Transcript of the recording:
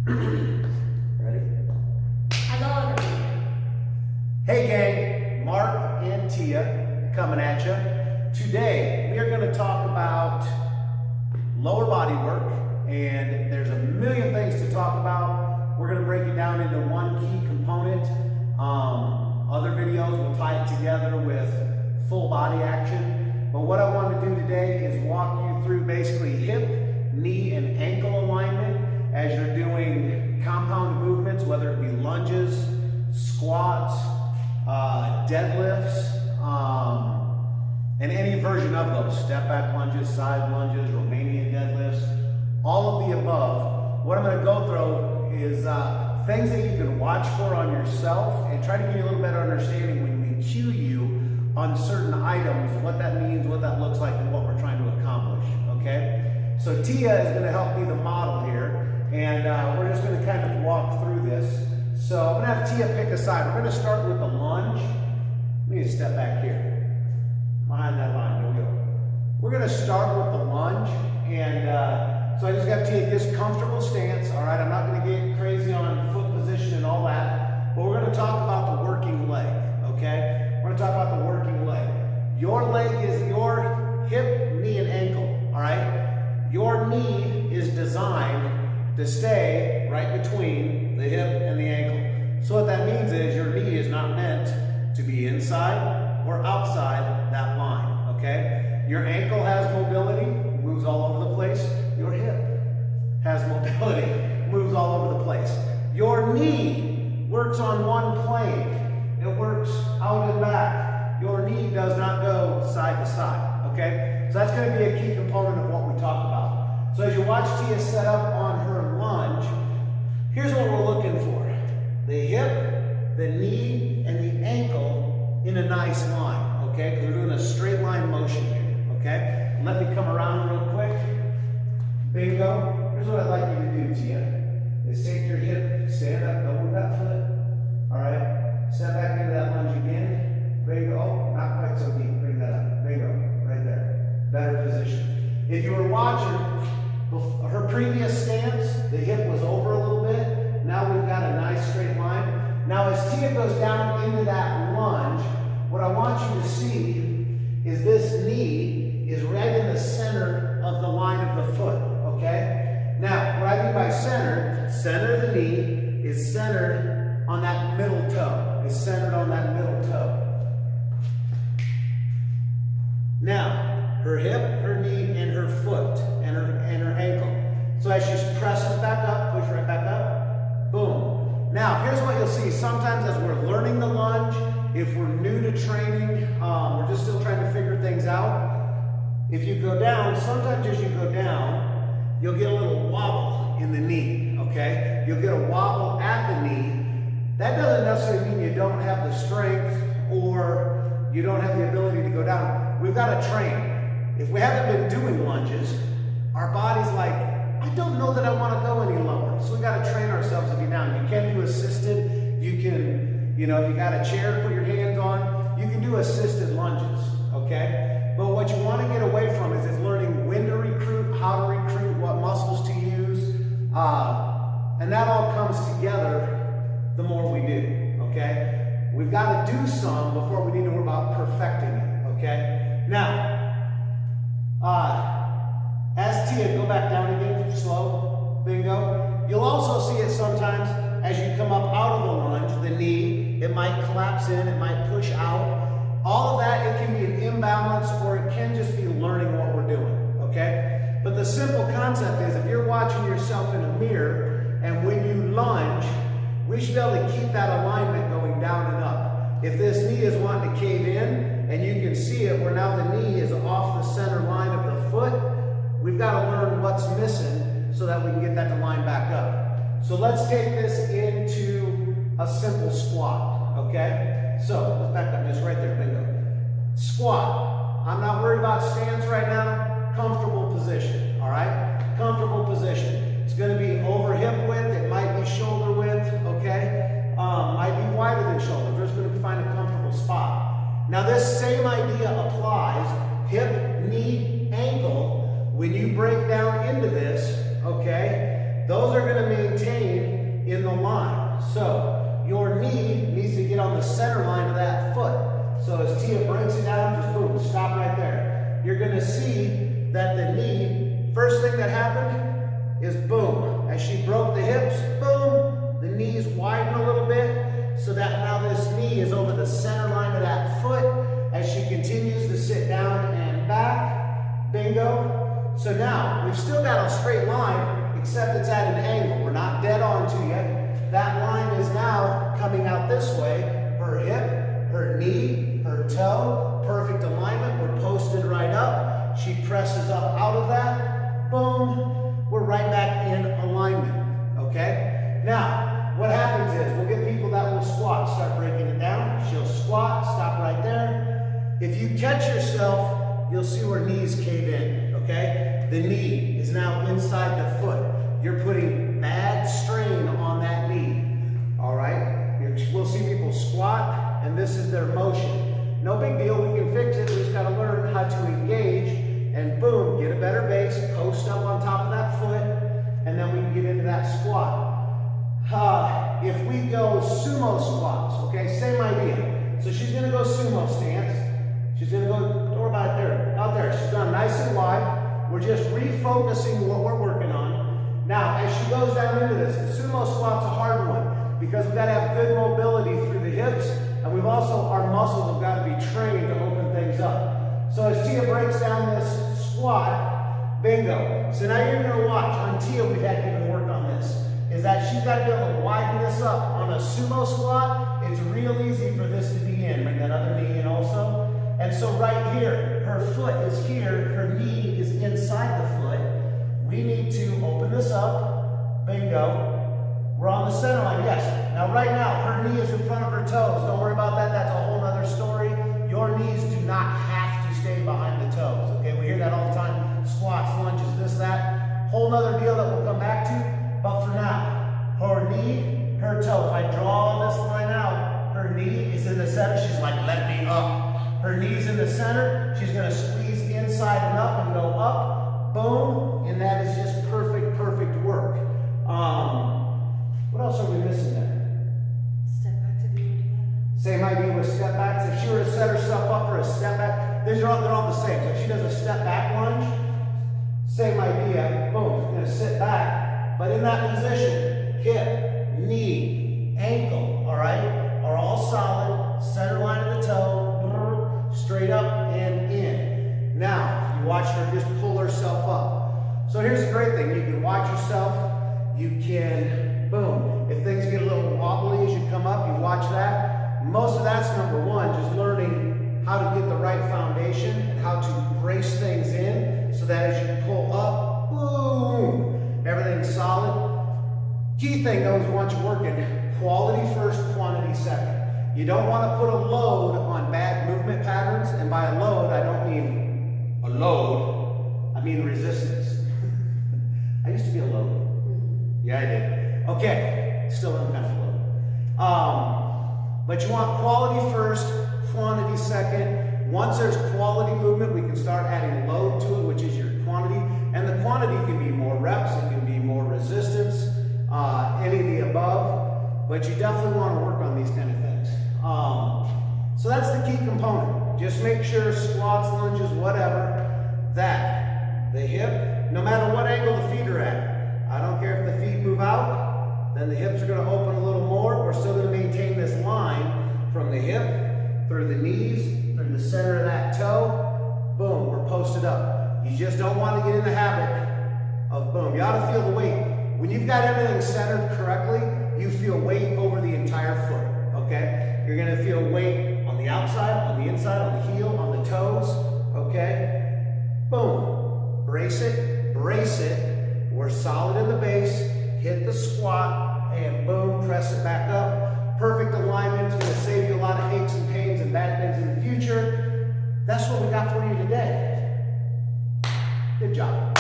Ready? Hello. Hey gang, Mark and Tia coming at you. Today we are going to talk about lower body work, and there's a million things to talk about. We're going to break it down into one key component. Other videos will tie it together with full body action. But what I want to do today is walk you through basically hip, knee, and ankle alignment as you're doing compound movements, whether it be lunges, squats, deadlifts, and any version of those. Step back lunges, side lunges, Romanian deadlifts, all of the above. What I'm going to go through is things that you can watch for on yourself and try to give you a little better understanding when we cue you on certain items, what that means, what that looks like, and what we're trying to accomplish, okay? So Tia is going to help be the model here, and we're just going to kind of walk through this. So I'm going to have Tia pick a side. We're going to start with the lunge. Let me just step back here, behind that line, there we go. We're going to start with the lunge, and so I just got Tia in this comfortable stance, all right? I'm not going to get crazy on foot position and all that, but we're going to talk about the working leg, okay? We're going to talk about the working leg. Your leg is your hip, knee, and ankle, all right? Your knee is designed to stay right between the hip and the ankle. So what that means is your knee is not meant to be inside or outside that line, okay? Your ankle has mobility, moves all over the place. Your hip has mobility, moves all over the place. Your knee works on one plane. It works out and back. Your knee does not go side to side, okay? So that's going to be a key component of what we talk about. So as you watch Tia set up on her lunge, here's what we're looking for. The hip, the knee, and the ankle in a nice line, okay? Because we're doing a straight line motion here, okay? And let me come around real quick. Bingo. Here's what I'd like you to do, Tia. Is take your hip, stand up, go with that foot. All right? Step back into that lunge again. Bingo. Oh, not quite so deep. Bring that up. Bingo. Right there. Better position. If you were watching her previous stance, the hip was over a little bit. Now we've got a nice straight line. Now as Tia goes down into that lunge, what I want you to see is this knee is right in the center of the line of the foot, okay? Now, what I mean by center of the knee is centered on that middle toe. Is centered on that middle toe. Now, her hip, her knee, and her foot, and her ankle. So as she presses back up, push right back up, boom. Now, here's what you'll see. Sometimes as we're learning the lunge, if we're new to training, we're just still trying to figure things out. If you go down, sometimes as you go down, you'll get a little wobble in the knee, okay? You'll get a wobble at the knee. That doesn't necessarily mean you don't have the strength or you don't have the ability to go down. We've got to train. If we haven't been doing lunges, our body's like, I don't know that I want to go any lower. So we've got to train ourselves to get down. You can do assisted. You can, if you got a chair to put your hands on, you can do assisted lunges, okay? But what you want to get away from is learning when to recruit, how to recruit, what muscles to use. And that all comes together the more we do, okay? We've got to do some before we need to worry about perfecting it, okay? Now, as Tia, go back down again, slow, bingo. You'll also see it sometimes as you come up out of the lunge, the knee, it might collapse in, it might push out. All of that, it can be an imbalance or it can just be learning what we're doing, okay? But the simple concept is if you're watching yourself in a mirror and when you lunge, we should be able to keep that alignment going down and up. If this knee is wanting to cave in and you can see it where now the knee is off the center line of the foot, we've got to learn what's missing so that we can get that to line back up. So let's take this into a simple squat, okay? So let's back up just right there, bingo. Squat. I'm not worried about stance right now. Comfortable position, all right? Comfortable position. It's going to be over hip width. It might be shoulder width, okay? Might be wider than shoulder. We're just going to find a comfortable spot. Now this same idea applies hip, knee, ankle. When you break down into this, okay, those are going to maintain in the line. So your knee needs to get on the center line of that foot. So as Tia breaks it down, just boom, stop right there. You're gonna see that the knee, first thing that happened is boom. As she broke the hips, boom, the knees widen a little bit so that now this knee is over the center line of that foot as she continues to sit down and back, bingo. So now, we've still got a straight line, except it's at an angle. We're not dead on to yet. That line is now coming out this way. Her hip, her knee, her toe, perfect alignment. We're posted right up. She presses up out of that. Boom. We're right back in alignment. Okay? Now, what happens is we'll get people that will squat. Start breaking it down. She'll squat. Stop right there. If you catch yourself, you'll see where knees cave in. Okay? The knee is now inside the foot. You're putting bad strain on that knee. All right? We'll see people squat, and this is their motion. No big deal, we can fix it. We just got to learn how to engage, and boom, get a better base, post up on top of that foot, and then we can get into that squat. If we go sumo squats, okay, same idea. So she's going to go sumo stance. She's going to go, or about there, out there. She's gone nice and wide. We're just refocusing what we're working on. Now, as she goes down into this, the sumo squat's a hard one because we've got to have good mobility through the hips, and we've also, our muscles have got to be trained to open things up. So as Tia breaks down this squat, bingo. So now you're going to watch, on Tia we've had to even work on this, is that she's got to be able to widen this up. On a sumo squat, it's real easy for this to be in. Bring that other knee in also. And so right here, her foot is here, her knee is inside the foot. We need to open this up, bingo. We're on the center line, yes. Now right now, her knee is in front of her toes. Don't worry about that, that's a whole other story. Your knees do not have to stay behind the toes, okay? We hear that all the time, squats, lunges, this, that. Whole other deal that we'll come back to. But for now, her knee, her toe. If I draw this line out, her knee is in the center. She's like, let me up. Her knee's in the center. She's gonna squeeze inside and up and go up, boom, and that is just perfect, perfect work. What else are we missing there? Step back to the again. Same idea with step backs. If she were to set herself up for a step back, they're all the same. So if she does a step back lunge, same idea, boom, she's gonna sit back. But in that position, hip, knee, ankle, all right, are all solid, center line of the toe, straight up and in. Now, you watch her just pull herself up. So here's the great thing, you can watch yourself, you can, boom, if things get a little wobbly as you come up, you watch that. Most of that's number one, just learning how to get the right foundation and how to brace things in so that as you pull up, boom, everything's solid. Key thing though is once you're working, quality first, quantity second. You don't want to put a load on bad movement patterns, and by a load, I don't mean a load, I mean resistance. I used to be a load. Yeah, I did. Okay, still am kind of low. But you want quality first, quantity second. Once there's quality movement, we can start adding load to it, which is your quantity. And the quantity can be more reps, it can be more resistance, any of the above. But you definitely want to work on these kind of things. So that's the key component. Just make sure squats, lunges, whatever, that the hip, no matter what angle the feet are at, I don't care if the feet move out, then the hips are going to open a little more. We're still going to maintain this line from the hip, through the knees, through the center of that toe. Boom, we're posted up. You just don't want to get in the habit of boom. You ought to feel the weight. When you've got everything centered correctly, you feel weight over the entire foot, okay? You're going to feel weight on the outside, on the inside, on the heel, on the toes, okay? Boom. Brace it, brace it. We're solid in the base, hit the squat, and boom, press it back up. Perfect alignment. It's going to save you a lot of aches and pains and bad things in the future. That's what we got for you today. Good job.